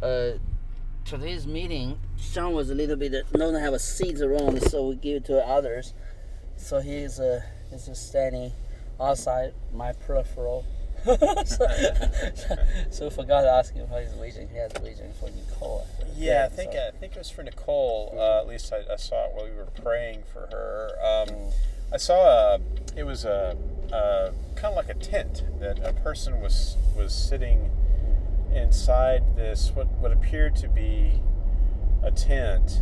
worries. Today's meeting, Sean was a little bit don't have a seat around, so we give it to others. So he's just standing outside my peripheral. so forgot to ask him how he's waiting. He has waiting for Nicole. Yeah, I think it was for Nicole. At least I saw it while we were praying for her. I saw it was a kind of like a tent that a person was sitting inside this what appeared to be a tent.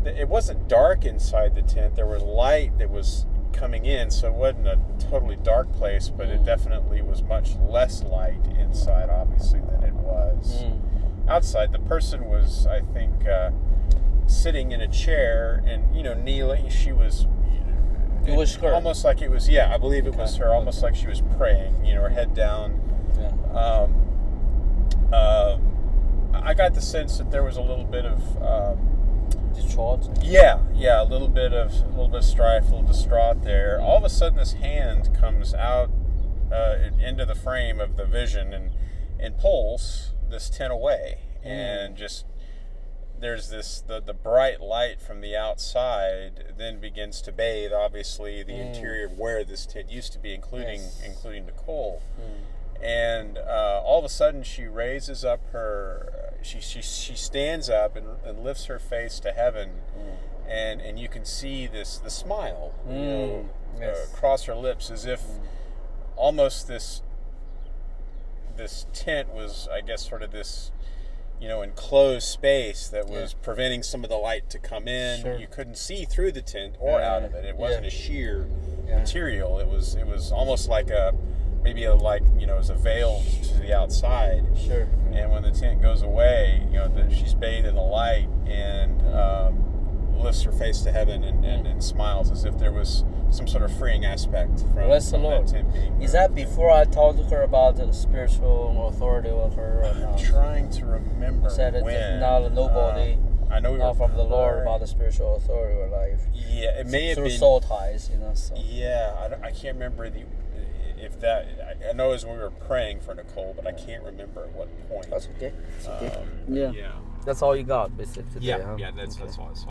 It wasn't dark inside the tent. There was light that was coming in, so it wasn't a totally dark place, but it definitely was much less light inside, obviously, than it was outside. The person was, I think, sitting in a chair and, kneeling. She was... It was her. Almost like it was, I believe it was her, almost like she was praying, her head down. Yeah. I got the sense that there was a little bit of... distraught? Yeah, a little bit of strife, a little distraught there. All of a sudden, this hand comes out into the frame of the vision and pulls this tent away, and just there's the bright light from the outside then begins to bathe, obviously, the interior of where this tent used to be, including Nicole. And all of a sudden, she raises up her. She stands up and lifts her face to heaven, and you can see the smile across her lips, as if almost this tent was, I guess, sort of this enclosed space that was preventing some of the light to come in. Sure. You couldn't see through the tent or out of it. It wasn't a sheer material. It was almost like maybe it was a veil to the outside. Sure. And when the tent goes away, she's bathed in the light and lifts her face to heaven and smiles as if there was some sort of freeing aspect from that tent being. Is that before I talked to her about the spiritual authority with her? I'm trying to remember said when. Now nobody. I know we were from the Lord praying about the spiritual authority of life. Yeah, it may have been through soul ties, So. Yeah, I can't remember if that. I know it was when we were praying for Nicole, but I can't remember at what point. That's okay. Yeah. That's all you got, basically. Today, yeah, that's all I saw.